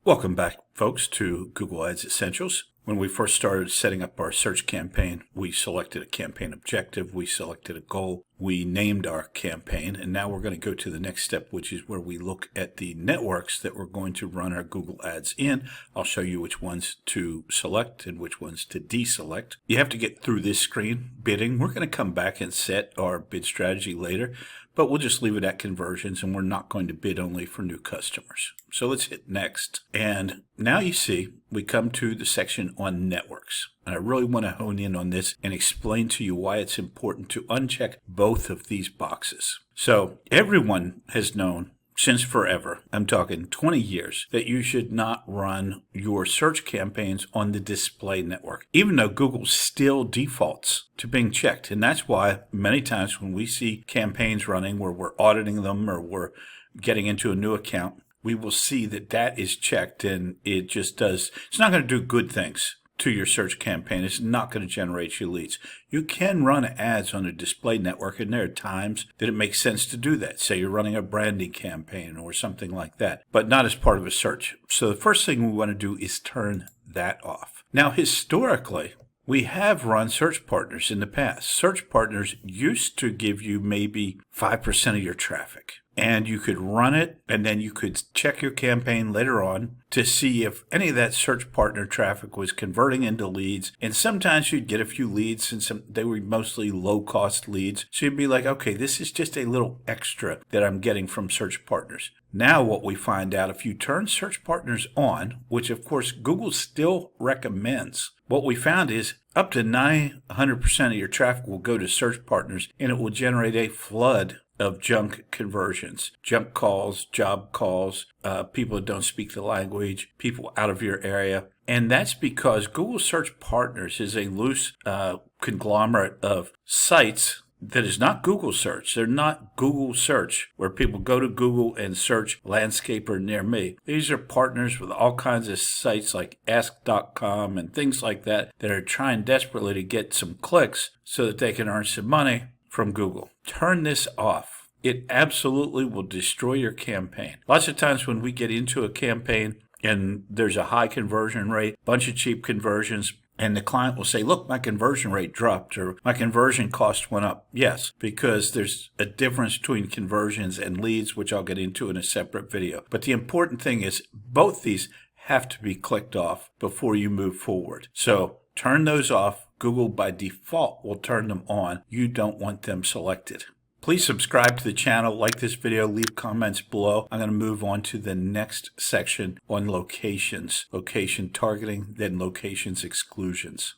Welcome back, folks, to Google Ads Essentials. When we first started setting up our search campaign, we selected a campaign objective, we selected a goal, we named our campaign, and now we're going to go to the next step, which is where we look at the networks that we're going to run our Google Ads in. I'll show you which ones to select and which ones to deselect. You have to get through this screen, bidding. We're going to come back and set our bid strategy later, but we'll just leave it at conversions, and we're not going to bid only for new customers. So let's hit next. And now you see we come to the section on networks. And I really want to hone in on this and explain to you why it's important to uncheck both of these boxes. So everyone has known since forever, I'm talking 20 years, that you should not run your search campaigns on the display network, even though Google still defaults to being checked. And that's why many times when we see campaigns running where we're auditing them or we're getting into a new account, we will see that that is checked, and it just does, it's not going to do good things to your search campaign. It's not going to generate you leads. You can run ads on a display network, and there are times that it makes sense to do that. Say you're running a branding campaign or something like that, but not as part of a search. So the first thing we want to do is turn that off. Now, historically, we have run search partners in the past. Search partners used to give you maybe 5% of your traffic. And you could run it, and then you could check your campaign later on to see if any of that search partner traffic was converting into leads. And sometimes you'd get a few leads, and they were mostly low-cost leads. So you'd be like, okay, this is just a little extra that I'm getting from search partners. Now what we find out, if you turn search partners on, which of course Google still recommends, what we found is up to 900% of your traffic will go to search partners, and it will generate a flood of junk conversions, junk calls, job calls, people that don't speak the language, people out of your area. And that's because Google Search Partners is a loose conglomerate of sites that is not Google Search. They're not Google Search, where people go to Google and search landscaper near me. These are partners with all kinds of sites like ask.com and things like that that are trying desperately to get some clicks so that they can earn some money from Google. Turn this off. It absolutely will destroy your campaign. Lots of times when we get into a campaign and there's a high conversion rate, bunch of cheap conversions, and the client will say, look, my conversion rate dropped or my conversion cost went up. Yes, because there's a difference between conversions and leads, which I'll get into in a separate video. But the important thing is both these have to be clicked off before you move forward. So turn those off. Google by default will turn them on. You don't want them selected. Please subscribe to the channel, like this video, leave comments below. I'm going to move on to the next section on locations, location targeting, then locations exclusions.